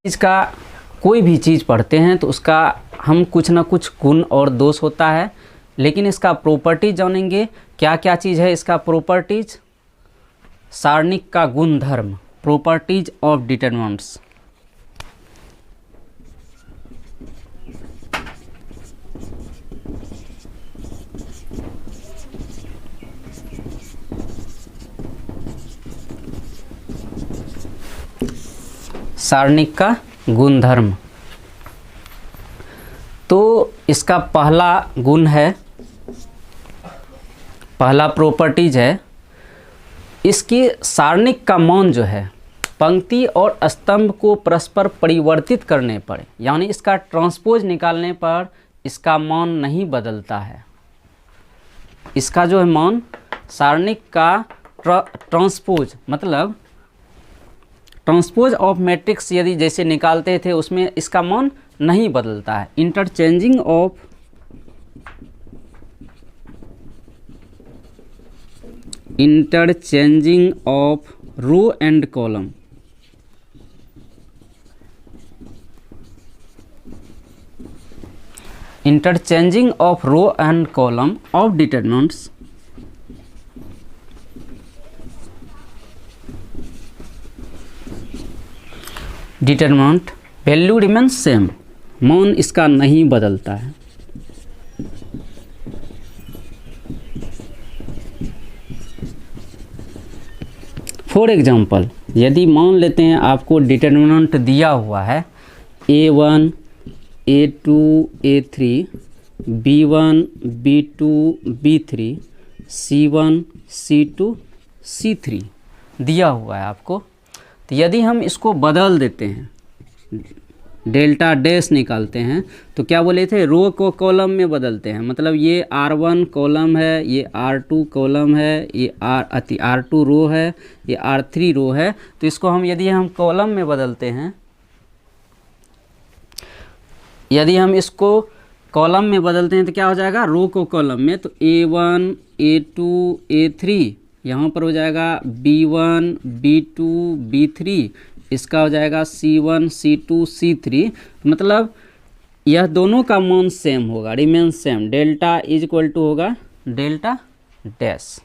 इसका कोई भी चीज़ पढ़ते हैं तो उसका हम कुछ ना कुछ गुण और दोष होता है, लेकिन इसका प्रॉपर्टीज जानेंगे। क्या क्या चीज़ है इसका प्रॉपर्टीज? सारणिक का गुणधर्म, प्रॉपर्टीज ऑफ डिटरमिनेंट्स। सारणिक का गुणधर्म। तो इसका पहला गुण है, पहला प्रॉपर्टीज है, इसकी सारणिक का मान जो है पंक्ति और स्तंभ को परस्पर परिवर्तित करने पर, यानी इसका ट्रांसपोज निकालने पर इसका मान नहीं बदलता है। इसका जो है मान सारणिक का ट्रांसपोज, मतलब ट्रांसपोज ऑफ मैट्रिक्स यदि जैसे निकालते थे उसमें इसका मान नहीं बदलता है। Interchanging of row and column, interchanging of row and column of determinants determinant value remains same, मान इसका नहीं बदलता है। फॉर एग्जांपल, यदि मान लेते हैं आपको डिटरमिनेंट दिया हुआ है a1 a2 a3 b1 b2 b3 c1 c2 c3 दिया हुआ है आपको। तो यदि हम इसको बदल देते हैं, डेल्टा डैश निकालते हैं, तो क्या बोले थे, रो को कॉलम में बदलते हैं। मतलब ये R1 कॉलम है, ये R2 कॉलम है, ये R2 रो है, ये R3 रो है। तो इसको हम यदि हम कॉलम में बदलते हैं, यदि हम इसको कॉलम में बदलते हैं तो क्या हो जाएगा, रो को कॉलम में, तो A1 A2 A3 यहाँ पर हो जाएगा B1 B2 B3, इसका हो जाएगा C1 C2 C3। मतलब यह दोनों का मान सेम होगा, remain same. Delta is equal to होगा डेल्टा डैश।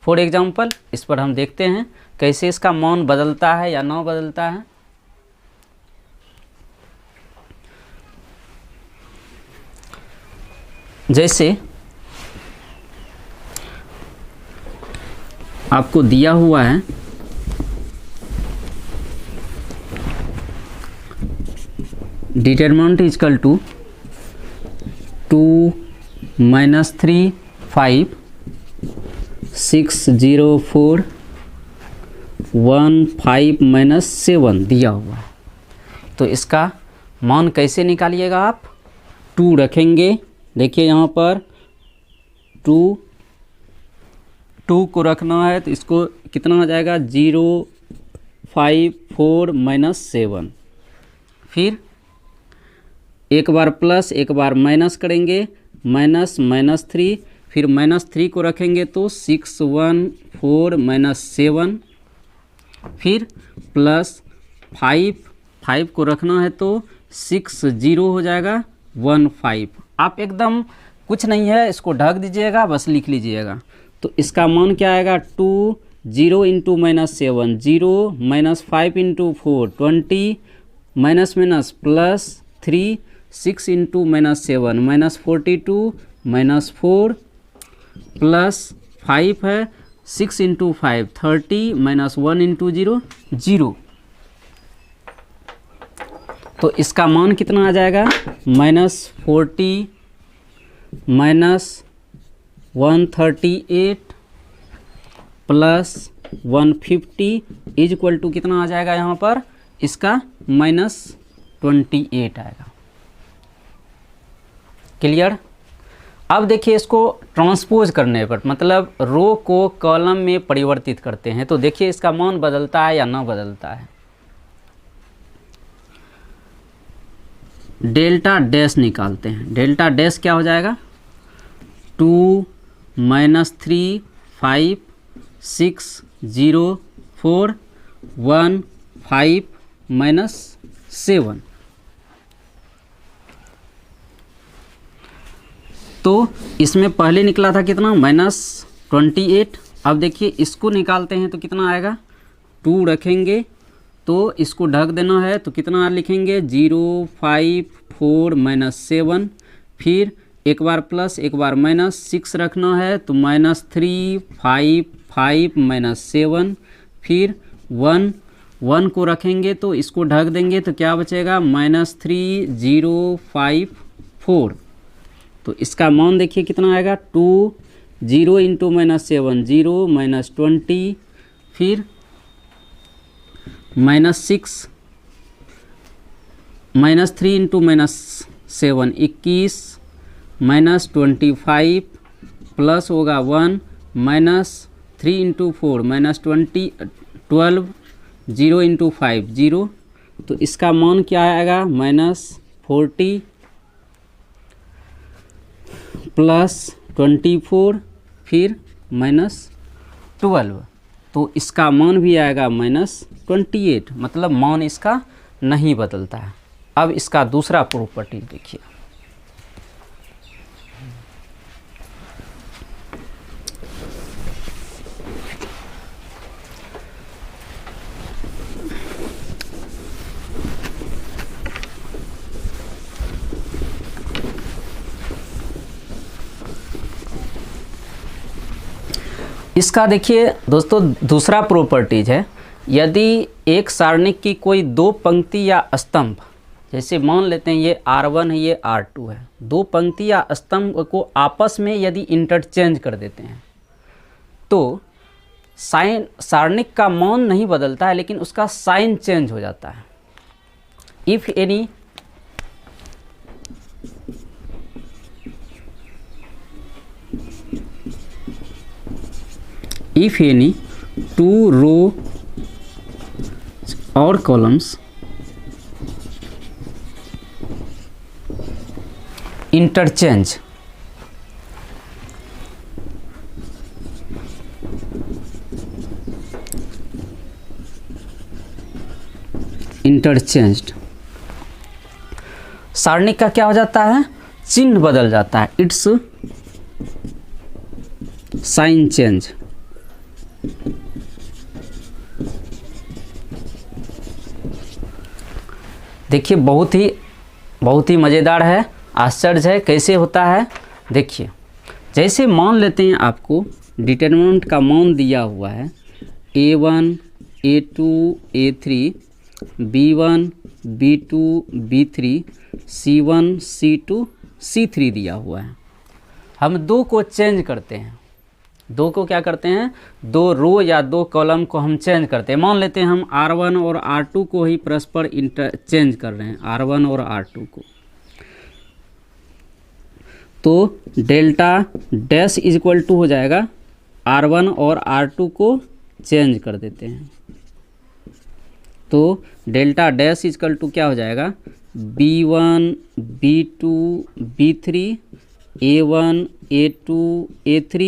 फॉर एग्जांपल, इस पर हम देखते हैं कैसे इसका मान बदलता है या ना बदलता है। जैसे आपको दिया हुआ है डिटरमिनेंट इज इक्वल टू 2 -3 5 6 0 4 1 5 -7 दिया हुआ है। तो इसका मान कैसे निकालिएगा आप? 2 रखेंगे, देखिए यहाँ पर 2 को रखना है, तो इसको कितना हो जाएगा, 0 5 4 -7। फिर एक बार प्लस एक बार माइनस करेंगे, -3, फिर -3 को रखेंगे तो 6 1 4 -7, फिर प्लस 5 को रखना है तो 6 0 हो जाएगा 1 5। आप एकदम कुछ नहीं है, इसको ढक दीजिएगा, बस लिख लीजिएगा। तो इसका मान क्या आएगा, 2 0 × -7 0 -5 × 4 20 +3 6 × -7 -42 -4 +5 है 6 × 5 30 -1 × 0 0। तो इसका मान कितना आ जाएगा, -40 -138 +150 इज इक्वल टू कितना आ जाएगा, यहाँ पर इसका -28 आएगा। क्लियर? अब देखिए इसको ट्रांसपोज करने पर, मतलब रो को कॉलम में परिवर्तित करते हैं, तो देखिए इसका मान बदलता है या ना बदलता है। डेल्टा डैश निकालते हैं, डेल्टा डैश क्या हो जाएगा, 2 -3 5 6 0 4 1 5 -7। तो इसमें पहले निकला था कितना, -28। अब देखिए इसको निकालते हैं तो कितना आएगा, 2 रखेंगे तो इसको ढक देना है तो कितना लिखेंगे, 0 5 4 -7। फिर एक बार प्लस एक बार माइनस, 6 रखना है तो -3 5 5 -7। फिर 1 को रखेंगे तो इसको ढक देंगे तो क्या बचेगा, -3 0 5 4। तो इसका मान देखिए कितना आएगा, 2 0 इंटू -7 0 -20। फिर -6 -3 इंटू -7 21 -25 प्लस होगा 1 -3 इंटू 4 -20 12 0 इंटू 5 0। तो इसका मान क्या आएगा, -40 प्लस 24 फिर -12। तो इसका मान भी आएगा -28, मतलब मान इसका नहीं बदलता है। अब इसका दूसरा प्रॉपर्टी देखिए, इसका देखिए दोस्तों दूसरा प्रॉपर्टीज है, यदि एक सारणिक की कोई दो पंक्ति या स्तंभ, जैसे मान लेते हैं ये R1 है ये R2 है, दो पंक्ति या स्तंभ को आपस में यदि इंटरचेंज कर देते हैं तो साइन, सारणिक का मान नहीं बदलता है लेकिन उसका साइन चेंज हो जाता है। If any two row or columns interchanged सारणिक का क्या हो जाता है, चिन्ह बदल जाता है, इट्स साइन चेंज। देखिए बहुत ही मज़ेदार है, आश्चर्य है कैसे होता है। देखिए जैसे मान लेते हैं आपको डिटरमिनेंट का मान दिया हुआ है A1 A2 A3 B1 B2 B3 C1 C2 C3 दिया हुआ है। हम दो को चेंज करते हैं, दो को क्या करते हैं, दो रो या दो कॉलम को हम चेंज करते हैं। मान लेते हैं हम R1 और R2 को ही परस्पर इंटरचेंज कर रहे हैं, R1 और R2 को, तो delta dash is equal to हो जाएगा, R1 और R2 को चेंज कर देते हैं तो delta dash is equal to क्या हो जाएगा, B1 B2 B3 A1 A2 A3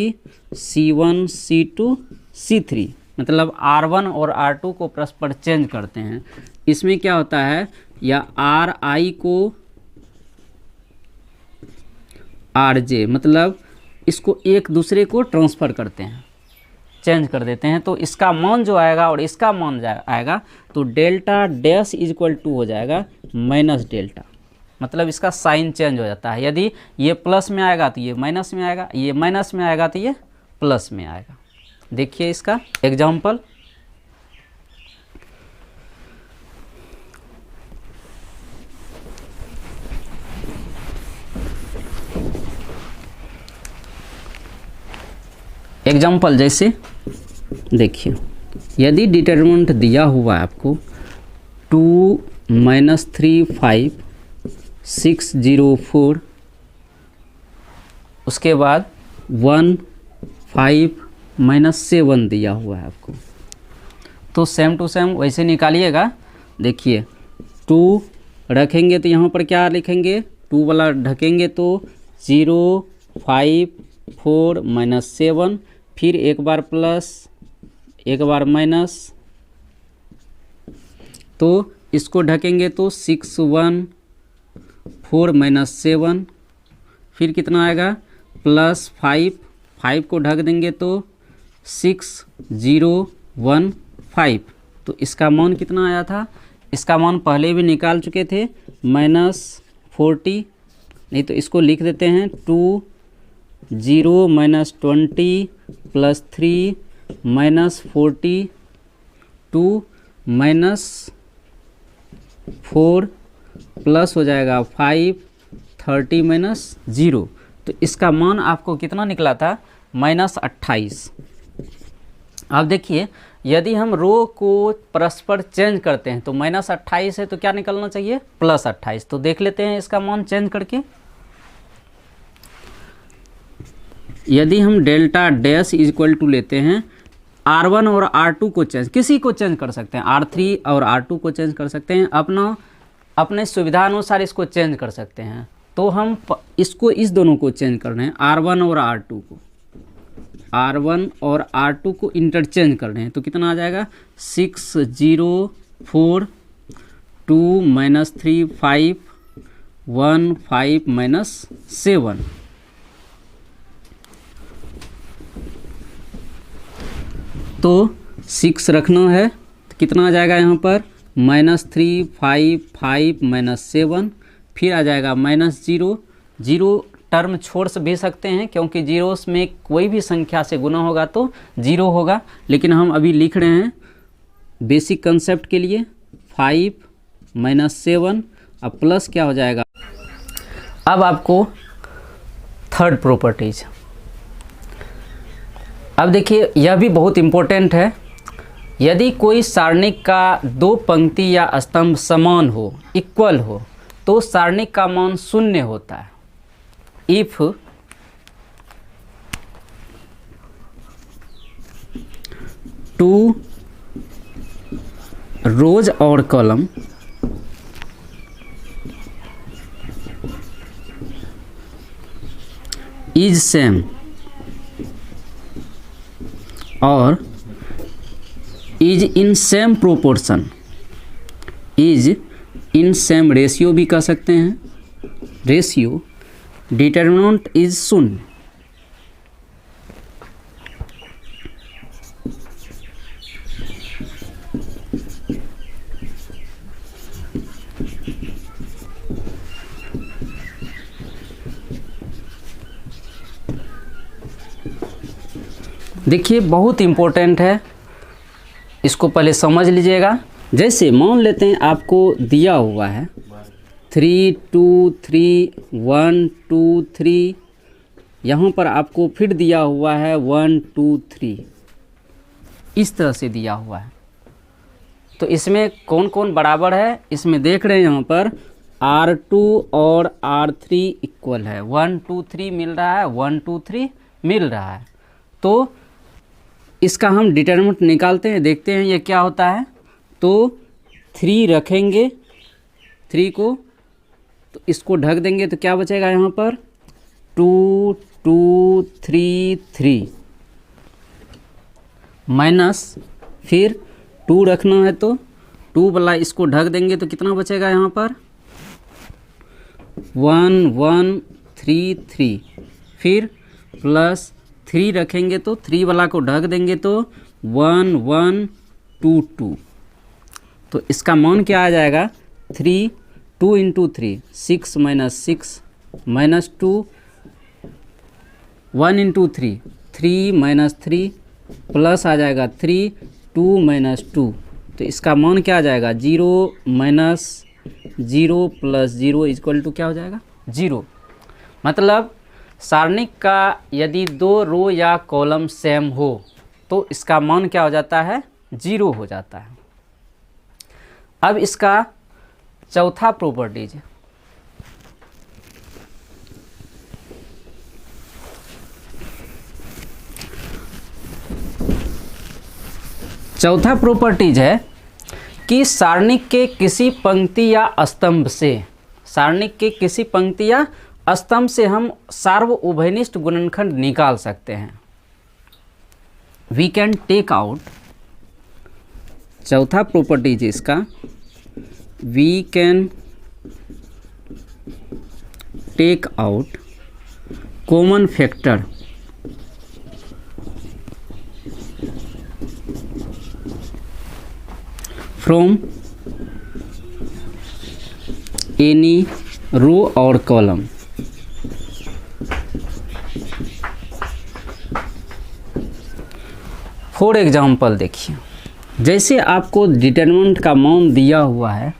C1 C2 C3, मतलब R1 और R2 को परस्पर चेंज करते हैं। इसमें क्या होता है, या RI को RJ, मतलब इसको एक दूसरे को ट्रांसफ़र करते हैं, चेंज कर देते हैं। तो इसका मान जो आएगा और इसका मान आएगा तो delta dash is equal to हो जाएगा माइनस डेल्टा, मतलब इसका साइन चेंज हो जाता है। यदि ये प्लस में आएगा तो ये माइनस में आएगा, ये माइनस में आएगा तो ये प्लस में आएगा। देखिए इसका एग्जाम्पल, जैसे देखिए यदि डिटरमिनेंट दिया हुआ है आपको 2 -3 5 6 0 4, उसके बाद 1 5 -7 दिया हुआ है आपको, तो सेम टू सेम वैसे निकालिएगा। देखिए 2 रखेंगे तो यहाँ पर क्या लिखेंगे, 2 वाला ढकेंगे तो 0 5 4 -7, फिर एक बार प्लस एक बार माइनस, तो इसको ढकेंगे तो 6 1 4 माइनस 7, फिर कितना आएगा प्लस 5, 5 को ढक देंगे तो 6 0 1 5। तो इसका मान कितना आया था, इसका मान पहले भी निकाल चुके थे -40, नहीं तो इसको लिख देते हैं 2 0 minus 20 plus 3 minus 40 2 minus 4 plus हो जाएगा 5 30 माइनस 0। तो इसका मान आपको कितना निकला था -28। अब देखिए यदि हम रो को परस्पर चेंज करते हैं तो -28 है तो क्या निकलना चाहिए +28। तो देख लेते हैं इसका मान चेंज करके। यदि हम डेल्टा डैश इक्वल टू लेते हैं R1 और R2 को चेंज, किसी को चेंज कर सकते हैं, R3 और R2 को चेंज कर सकते हैं, अपने सुविधा अनुसार इसको चेंज कर सकते हैं। तो हम इसको इस दोनों को चेंज कर रहे हैं, R1 और R2 को, R1 और R2 को इंटरचेंज कर रहे हैं। तो कितना आ जाएगा 6 0 4 2 माइनस 3 5 1 5 माइनस 7। तो 6 रखना है तो कितना आ जाएगा यहाँ पर -3 5 5 माइनस 7, फिर आ जाएगा -0, 0 टर्म छोड़ से भी सकते हैं क्योंकि जीरोस में कोई भी संख्या से गुना होगा तो 0 होगा, लेकिन हम अभी लिख रहे हैं बेसिक कंसेप्ट के लिए 5 माइनस 7, अब प्लस क्या हो जाएगा। अब आपको थर्ड प्रॉपर्टीज, अब देखिए यह भी बहुत इम्पोर्टेंट है। यदि कोई सारणिक का 2 पंक्ति या स्तंभ समान हो, इक्वल हो, तो सारणिक का मान 0 होता है। इफ टू रोज और कॉलम इज सेम और is in same proportion, is in same ratio भी कह सकते हैं, रेशियो, डिटरमिनेंट इज 0। देखिए बहुत इम्पोर्टेंट है, इसको पहले समझ लीजिएगा। जैसे मान लेते हैं आपको दिया हुआ है 3 2 3 1 2 3, यहाँ पर आपको फिर दिया हुआ है 1 2 3, इस तरह से दिया हुआ है। तो इसमें कौन कौन बराबर है, इसमें देख रहे हैं यहाँ पर R2 और R3 इक्वल है, 1 2 3 मिल रहा है, 1 2 3 मिल रहा है। तो इसका हम डिटरमिनेंट निकालते हैं, देखते हैं ये क्या होता है। तो 3 रखेंगे, 3 को तो इसको ढक देंगे तो क्या बचेगा यहाँ पर 2 2 3 3 माइनस, फिर 2 रखना है तो 2 वाला इसको ढक देंगे तो कितना बचेगा यहाँ पर 1 1 3 3, फिर प्लस 3 रखेंगे तो 3 वाला को ढक देंगे तो 1 1 2 2। तो इसका मान क्या आ जाएगा 3 2 × 3 6 माइनस 6 माइनस 2 1 × 3 3 माइनस 3 प्लस आ जाएगा 3 2 माइनस 2। तो इसका मान क्या आ जाएगा 0 माइनस 0 प्लस 0 इक्वल टू क्या हो जाएगा 0। मतलब सारणिक का यदि 2 रो या कॉलम सेम हो तो इसका मान क्या हो जाता है 0 हो जाता है। अब इसका चौथा प्रॉपर्टीज, चौथा प्रॉपर्टीज है कि सारणिक के किसी पंक्ति या स्तंभ से, सारणिक के किसी पंक्ति या स्तंभ से हम सार्वउभयनिष्ठ गुणनखंड निकाल सकते हैं। वी कैन टेक आउट, चौथा प्रॉपर्टीज इसका, we can take out common factor from any row or column. For example देखिए, जैसे आपको डिटरमिनेंट का मान दिया हुआ है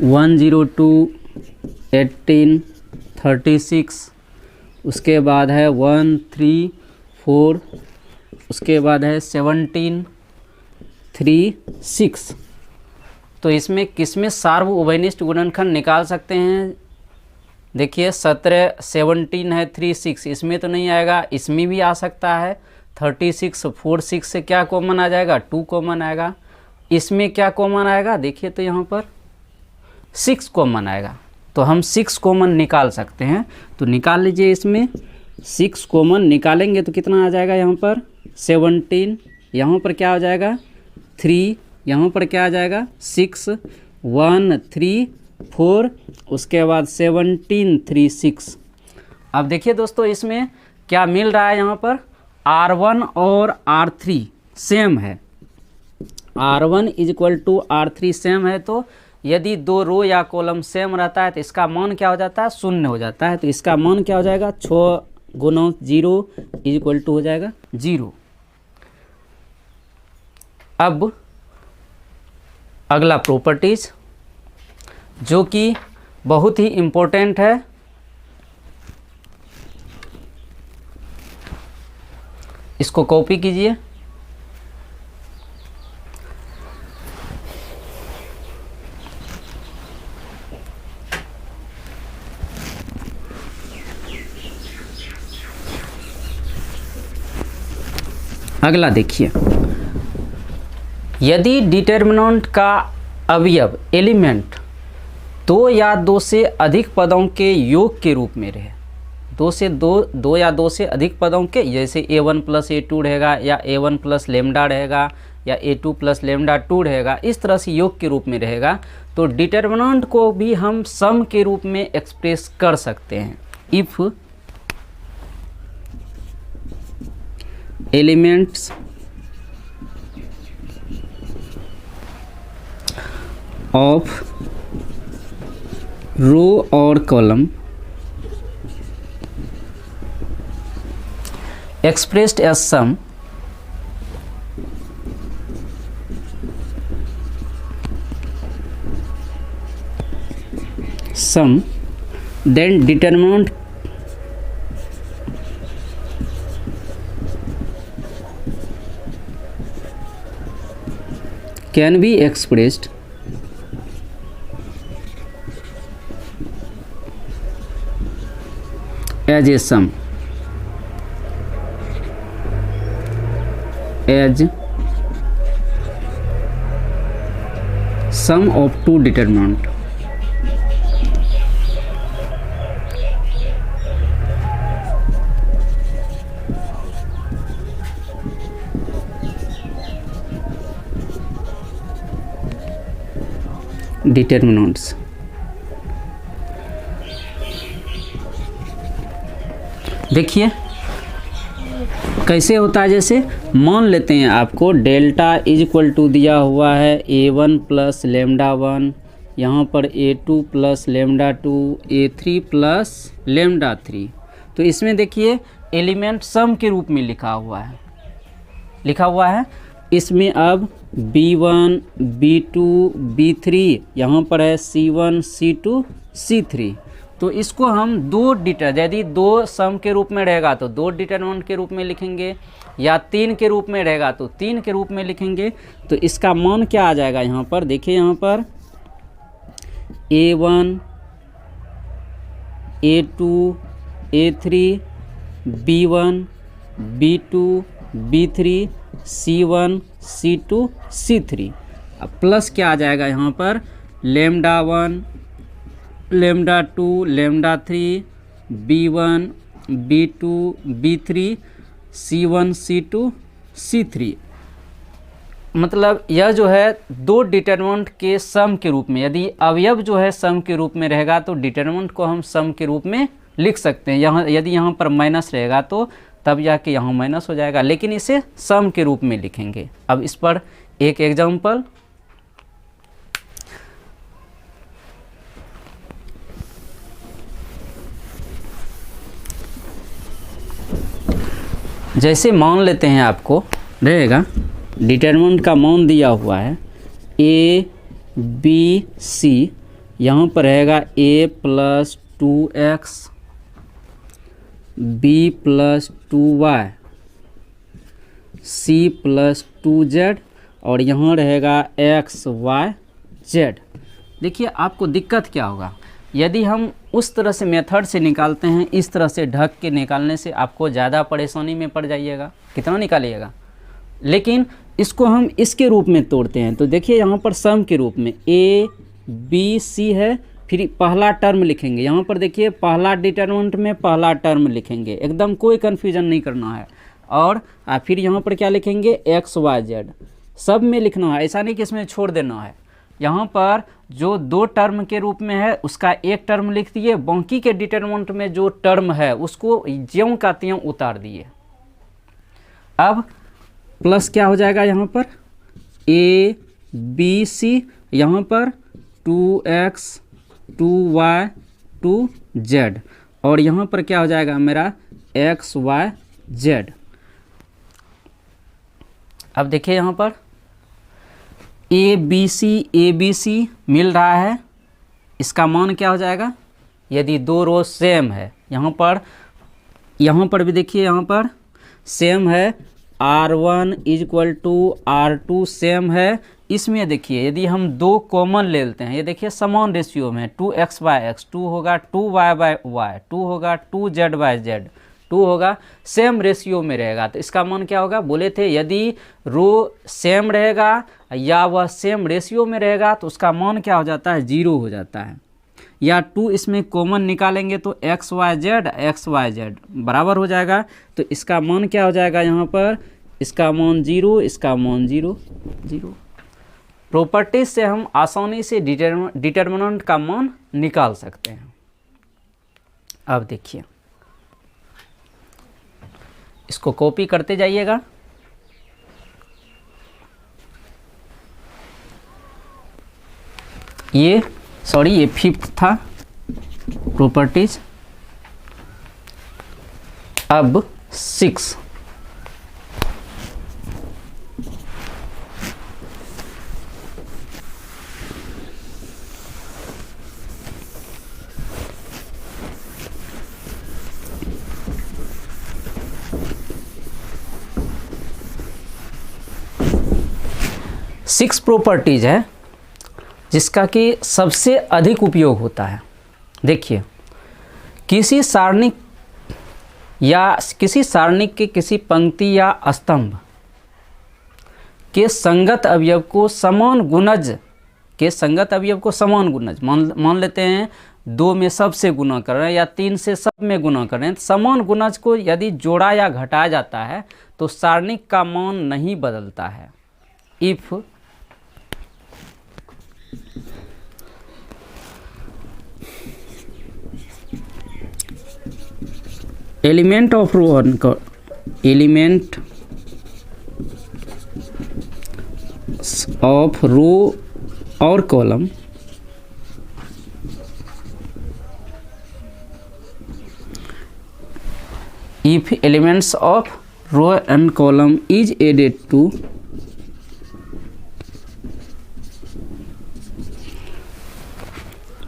102, 18, 36, उसके बाद है 1, 3, 4, उसके बाद है 17, 3, 6। तो इसमें किसमें सार्वभौमिक गुणनखंड निकाल सकते हैं? देखिए 17, 17 है, 3, 6, इसमें तो नहीं आएगा, इसमें भी आ सकता है। 36, 4, 6 से क्या कॉमन आ जाएगा? 2 कॉमन आएगा। इसमें क्या कॉमन आएगा? देखिए तो यहाँ पर 6 कॉमन आएगा, तो हम 6 कॉमन निकाल सकते हैं। तो निकाल लीजिए, इसमें 6 कॉमन निकालेंगे तो कितना आ जाएगा? यहाँ पर 17, यहाँ पर क्या हो जाएगा? 3, यहाँ पर क्या आ जाएगा? 6, 1, 3, 4, उसके बाद 17, 3, 6। अब देखिए दोस्तों, इसमें क्या मिल रहा है? यहाँ पर R1 और R3 सेम है, R1 equal to R3 same है। तो यदि दो रो या कॉलम सेम रहता है तो इसका मान क्या हो जाता है? शून्य हो जाता है। तो इसका मान क्या हो जाएगा? 6 गुना 0 इक्वल टू हो जाएगा 0। अब अगला प्रॉपर्टीज जो कि बहुत ही इम्पोर्टेंट है, इसको कॉपी कीजिए। अगला देखिए, यदि डिटर्मिनेंट का अवयव एलिमेंट 2 या 2 से अधिक पदों के योग के रूप में रहे, 2 या 2 से अधिक पदों के, जैसे a1 प्लस a2 रहेगा, या a1 प्लस लेमडा रहेगा, या a2 प्लस लेमडा 2 रहेगा, इस तरह से योग के रूप में रहेगा, तो डिटर्मिनेंट को भी हम सम के रूप में एक्सप्रेस कर सकते हैं। इफ एलिमेंट्स ऑफ रो और column expressed as sum, then determinant can be expressed as a sum, as sum of two determinant. Determinants देखिए कैसे होता है। जैसे मान लेते हैं आपको डेल्टा इज इक्वल टू दिया हुआ है a1 प्लस लेमडा 1, यहाँ पर a2 plus lambda 2, a3 plus lambda 3। तो इसमें देखिए एलिमेंट सम के रूप में लिखा हुआ है। इसमें अब b1, b2, b3, यहाँ पर है c1, c2, c3। तो इसको हम यदि 2 सम के रूप में रहेगा तो 2 डिटरमिनेंट के रूप में लिखेंगे, या 3 के रूप में रहेगा तो 3 के रूप में लिखेंगे। तो इसका मान क्या आ जाएगा? यहाँ पर देखिए, यहाँ पर a1, a2, a3, b1, b2, b3, c1, c2, c3। अब प्लस क्या आ जाएगा? यहाँ पर lambda 1, lambda 2, lambda 3, b1, b2, b3, c1, c2, c3। मतलब यह जो है दो डिटरमिनेंट के सम के रूप में, यदि अवयव जो है सम के रूप में रहेगा तो डिटरमिनेंट को हम सम के रूप में लिख सकते हैं। यहाँ यदि यहाँ पर माइनस रहेगा तो तब जाके यहाँ माइनस हो जाएगा, लेकिन इसे सम के रूप में लिखेंगे। अब इस पर एक एग्जाम्पल, जैसे मान लेते हैं आपको रहेगा डिटरमिनेंट का मान दिया हुआ है ए बी सी, यहाँ पर रहेगा a + 2x b + 2y c + 2z और यहाँ रहेगा x y z। देखिए आपको दिक्कत क्या होगा, यदि हम उस तरह से मेथड से निकालते हैं, इस तरह से ढक के निकालने से आपको ज़्यादा परेशानी में पड़ जाइएगा, कितना निकालिएगा। लेकिन इसको हम इसके रूप में तोड़ते हैं, तो देखिए यहाँ पर सम के रूप में a b c है, फिर पहला टर्म लिखेंगे। यहाँ पर देखिए पहला डिटरमिनेंट में पहला टर्म लिखेंगे, एकदम कोई कन्फ्यूजन नहीं करना है। और फिर यहाँ पर क्या लिखेंगे x y z, सब में लिखना है, ऐसा नहीं कि इसमें छोड़ देना है। यहाँ पर जो दो टर्म के रूप में है उसका एक टर्म लिख दिए, बाकी के डिटरमिनेंट में जो टर्म है उसको ज्यों का त्यों उतार दिए। अब प्लस क्या हो जाएगा, यहाँ पर a b c, यहाँ पर 2x 2y 2z और यहाँ पर क्या हो जाएगा मेरा x y z। अब देखिए यहाँ पर ए बी सी मिल रहा है, इसका मान क्या हो जाएगा, यदि दो रो सेम है, यहाँ पर भी देखिए यहाँ पर सेम है, R1 = R2 सेम है। इसमें देखिए यदि हम दो कॉमन ले लेते हैं, ये देखिए समान रेशियो में 2x/x 2 होगा, 2y/y 2 होगा, 2z/z 2 होगा, सेम रेशियो में रहेगा तो इसका मान क्या होगा। बोले थे यदि रो सेम रहेगा या वह सेम रेशियो में रहेगा तो उसका मान क्या हो जाता है, 0 हो जाता है। या 2 इसमें कॉमन निकालेंगे तो x y z बराबर हो जाएगा, तो इसका मान क्या हो जाएगा, यहाँ पर इसका मान 0, इसका मान 0 0। प्रॉपर्टीज से हम आसानी से डिटरमिनेंट का मान निकाल सकते हैं। अब देखिए इसको कॉपी करते जाइएगा। ये फिफ्थ था प्रॉपर्टीज। अब 6, सिक्स प्रॉपर्टीज है जिसका कि सबसे अधिक उपयोग होता है। देखिए किसी सारणिक के किसी पंक्ति या स्तंभ के संगत अवयव को समान गुणज मान लेते हैं, 2 में सब से गुना कर रहे हैं या 3 से सब में गुना कर रहे हैं, समान गुणज को यदि जोड़ा या घटाया जाता है तो सारणिक का मान नहीं बदलता है। इफ एलिमेंट ऑफ रो और column if elements of row and column is added to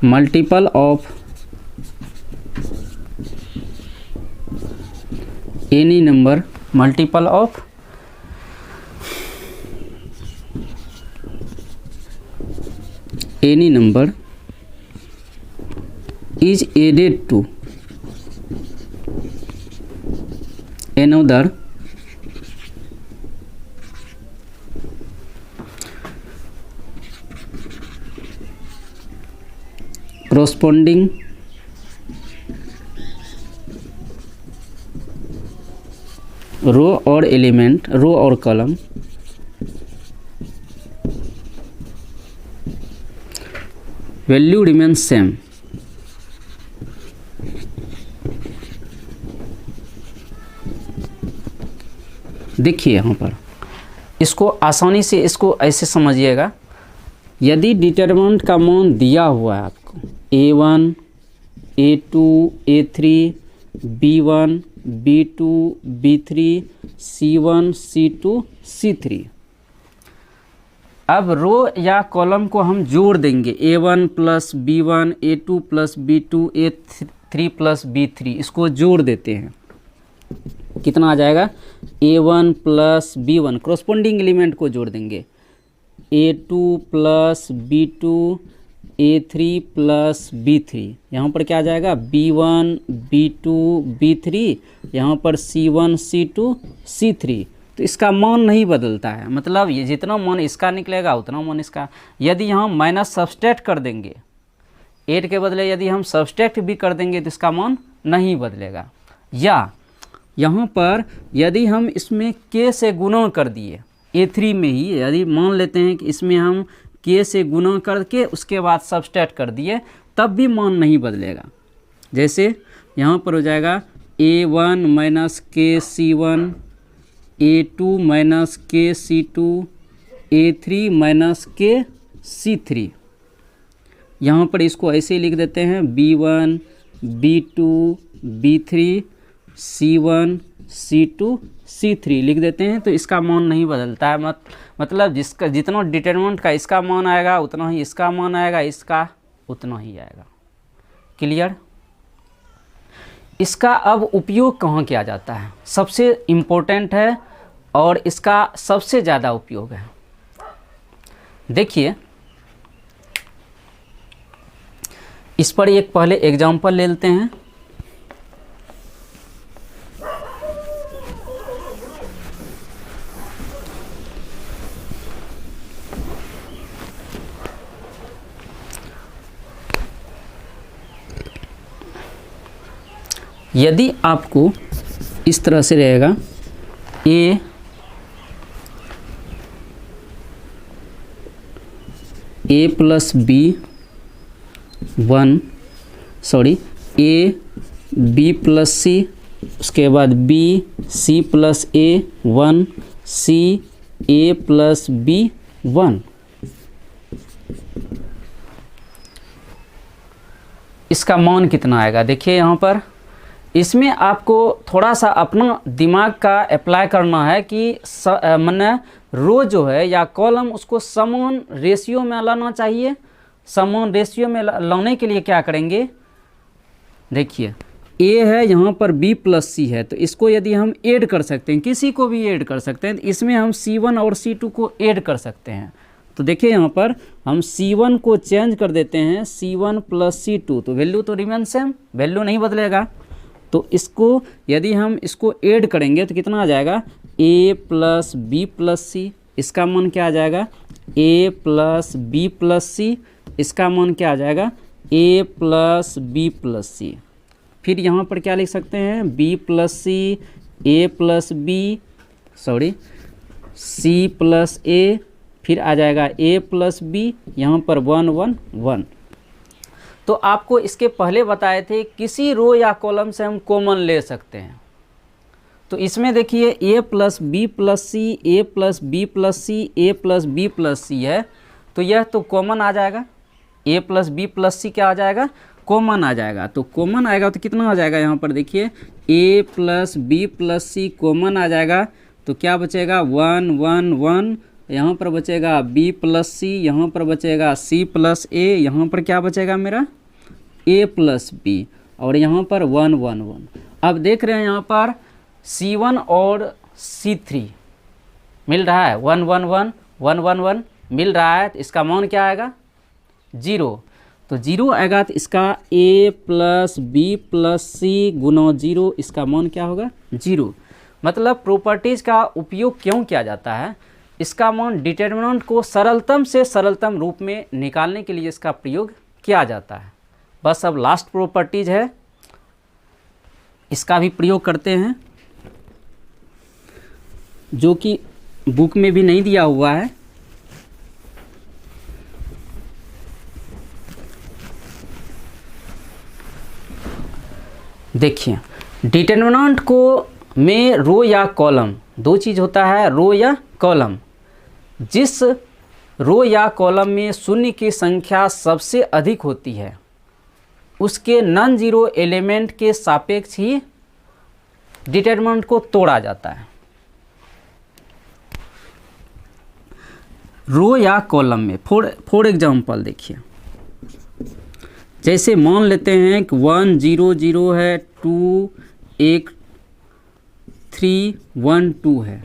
multiple of any number is added to another corresponding रो और कॉलम वैल्यू रिमेन्स सेम। देखिए यहाँ पर इसको आसानी से इसको ऐसे समझिएगा, यदि डिटरमिनेंट का मान दिया हुआ है आपको A1 A2 A3 B1 B2 B3 C1 C2 C3, अब रो या कॉलम को हम जोड़ देंगे A1 plus B1 A2 plus B2 A3 plus B3, इसको जोड़ देते हैं, कितना आ जाएगा A1 plus B1, corresponding element को जोड़ देंगे A2 plus B2 A3 plus B3, यहाँ पर क्या आ जाएगा B1 B2 B3, यहाँ पर C1 C2 C3। तो इसका मान नहीं बदलता है, मतलब ये जितना मान इसका निकलेगा उतना मान इसका। यदि हम माइनस सब्सट्रैक्ट कर देंगे 8 के बदले, यदि हम सब्सट्रैक्ट भी कर देंगे तो इसका मान नहीं बदलेगा। या यहाँ पर यदि हम इसमें k से गुणा कर दिए A3 में ही, यदि मान लेते हैं कि इसमें हम k से गुणा करके उसके बाद सब्सट्रैक्ट कर दिए, तब भी मान नहीं बदलेगा। जैसे यहाँ पर हो जाएगा A1 माइनस के C1, A2 माइनस के C2, A3 माइनस के C3। यहाँ पर इसको ऐसे ही लिख देते हैं B1 B2 B3 C1 C2 C3 लिख देते हैं, तो इसका मान नहीं बदलता है। मतलब जिसका जितना डिटरमिनेंट का इसका मान आएगा उतना ही इसका मान आएगा, इसका उतना ही आएगा। क्लियर? इसका अब उपयोग कहाँ किया जाता है, सबसे इम्पोर्टेंट है और इसका सबसे ज़्यादा उपयोग है। देखिए इस पर एक पहले एग्जांपल ले लेते हैं। यदि आपको इस तरह से रहेगा A plus B 1 sorry A B plus C, उसके बाद B C plus A 1 C A plus B 1, इसका मान कितना आएगा? देखिए यहाँ पर इसमें आपको थोड़ा सा अपना दिमाग का अप्लाई करना है कि माने रो जो है या कॉलम उसको समान रेशियो में लाना चाहिए। समान रेशियो में लाने के लिए क्या करेंगे, देखिए ए है, यहाँ पर बी प्लस सी है, तो इसको यदि हम ऐड कर सकते हैं, किसी को भी ऐड कर सकते हैं, तो इसमें हम C1 और C2 को ऐड कर सकते हैं। तो देखिए यहाँ पर हम C1 को चेंज कर देते हैं C1 प्लस C2, तो वैल्यू तो रिमेन सेम, वैल्यू नहीं बदलेगा। तो इसको यदि हम इसको ऐड करेंगे तो कितना आ जाएगा A plus B plus C, इसका मान क्या आ जाएगा A plus B plus C, इसका मान क्या आ जाएगा A plus B plus C. फिर यहाँ पर क्या लिख सकते हैं B plus C A plus B sorry C plus A, फिर आ जाएगा A प्लस बी, यहाँ पर 1 1 1। तो आपको इसके पहले बताए थे किसी रो या कॉलम से हम कॉमन ले सकते हैं। तो इसमें देखिए A plus B plus C, A plus B plus C, A plus B plus C है, तो यह तो कॉमन आ जाएगा। A plus B plus C क्या आ जाएगा, कॉमन आ जाएगा। तो कॉमन आएगा तो कितना आ जाएगा, यहाँ पर देखिए A plus B plus C common आ जाएगा, तो क्या बचेगा 1 1 1, यहाँ पर बचेगा B प्लस सी, यहाँ पर बचेगा C प्लस A, यहाँ पर क्या बचेगा मेरा A प्लस B, और यहाँ पर 1 1 1। अब देख रहे हैं यहाँ पर C1 और C3 मिल रहा है, 1 1 1 1 1 1 मिल रहा है, तो इसका मान क्या आएगा 0। तो 0 आएगा तो इसका A प्लस बी प्लस सी गुना 0, इसका मान क्या होगा 0। मतलब प्रॉपर्टीज़ का उपयोग क्यों किया जाता है, इसका मान डिटरमिनेंट को सरलतम से सरलतम रूप में निकालने के लिए इसका प्रयोग किया जाता है। बस अब लास्ट प्रॉपर्टीज है, इसका भी प्रयोग करते हैं, जो कि बुक में भी नहीं दिया हुआ है। देखिए डिटरमिनेंट को में रो या कॉलम, दो चीज़ होता है, रो या कॉलम। जिस रो या कॉलम में शून्य की संख्या सबसे अधिक होती है उसके नॉन जीरो एलिमेंट के सापेक्ष ही डिटरमिनेंट को तोड़ा जाता है। रो या कॉलम में फॉर एग्जाम्पल देखिए, जैसे मान लेते हैं कि 1 0 0 है, 2 1 3 1 2 है,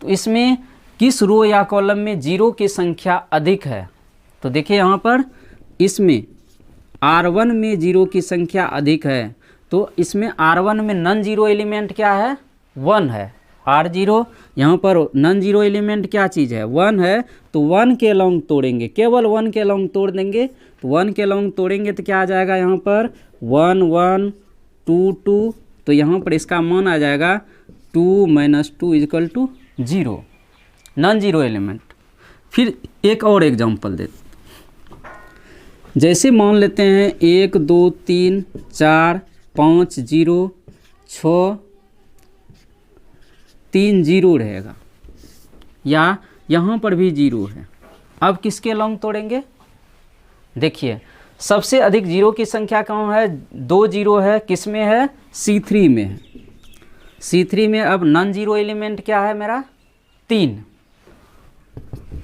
तो इसमें किस रो या कॉलम में जीरो की संख्या अधिक है? तो देखिए यहाँ पर इसमें R1 में जीरो की संख्या अधिक है, तो इसमें R1 में नॉन जीरो एलिमेंट क्या है? 1 है। R0 यहाँ पर नॉन जीरो एलिमेंट क्या चीज़ है? 1 है। तो 1 के लॉन्ग तोड़ेंगे, केवल 1 के लॉन्ग तोड़ देंगे। तो 1 के लॉन्ग तोड़ेंगे तो क्या आ जाएगा यहाँ पर? 1 1 2 2। तो यहाँ पर इसका मान आ जाएगा 2 - 2 = 0, नॉन जीरो एलिमेंट। फिर एक और एग्जांपल देते, जैसे मान लेते हैं 1 2 3 4 5 0 6 3 0 रहेगा, या यहाँ पर भी 0 है। अब किसके लॉन्ग तोड़ेंगे? देखिए सबसे अधिक जीरो की संख्या कहाँ है? 2 0 है, किस में है? C3 में है। C3 में अब नॉन जीरो एलिमेंट क्या है मेरा? 3।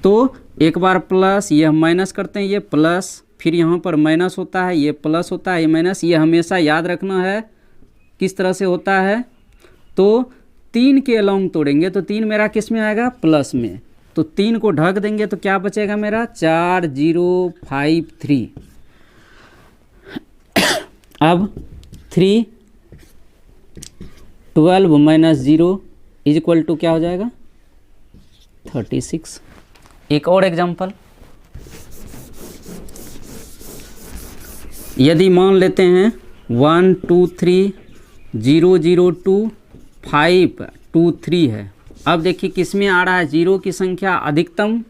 तो एक बार प्लस, ये हम माइनस करते हैं, ये प्लस, फिर यहाँ पर माइनस होता है, ये प्लस होता है, ये माइनस। ये हमेशा याद रखना है किस तरह से होता है। तो 3 के लॉन्ग तोड़ेंगे तो 3 मेरा किस में आएगा? प्लस में। तो 3 को ढक देंगे तो क्या बचेगा मेरा? 4 0 5 3। अब 3 12 - 0 = क्या हो जाएगा? 36। एक और एग्जांपल, यदि मान लेते हैं 1 2 3 0 0 2 5 2 3 है। अब देखिए किस में आ रहा है? जीरो की संख्या अधिकतम,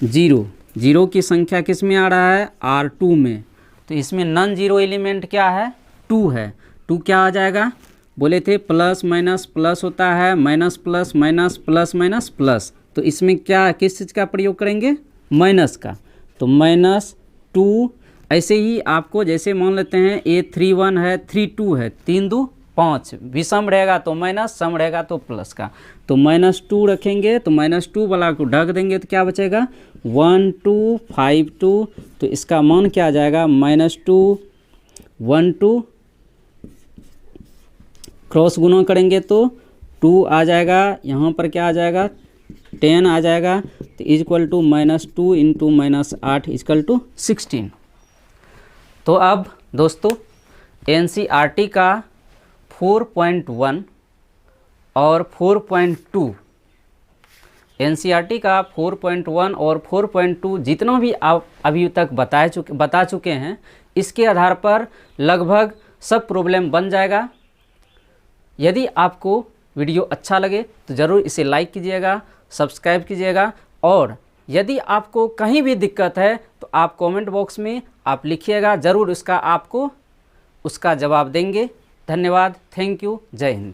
जीरो की संख्या किस में आ रहा है? R2 में। तो इसमें नॉन जीरो एलिमेंट क्या है? 2 है। 2 क्या आ जाएगा? बोले थे प्लस माइनस प्लस होता है, minus plus minus plus minus plus. तो इसमें क्या, किस चीज़ का प्रयोग करेंगे? माइनस का। तो -2। ऐसे ही आपको जैसे मान लेते हैं A31 है, 32 है, 3 2 5, विषम रहेगा तो माइनस, सम रहेगा तो प्लस का। तो -2 रखेंगे, तो -2 वाला को ढक देंगे तो क्या बचेगा? 1 2 5 2। तो इसका मान क्या आ जाएगा? -2 1 2, क्रॉस गुना करेंगे तो 2 आ जाएगा, यहाँ पर क्या आ जाएगा? 10 आ जाएगा। तो = -2 × -8 = 16। तो अब दोस्तों NCERT का 4.1 और 4.2, NCERT का 4.1 और 4.2 जितना भी आप अभी तक बता चुके हैं, इसके आधार पर लगभग सब प्रॉब्लम बन जाएगा। यदि आपको वीडियो अच्छा लगे तो ज़रूर इसे लाइक कीजिएगा, सब्सक्राइब कीजिएगा, और यदि आपको कहीं भी दिक्कत है तो आप कमेंट बॉक्स में आप लिखिएगा, ज़रूर आपको उसका जवाब देंगे। धन्यवाद, थैंक यू, जय हिंद।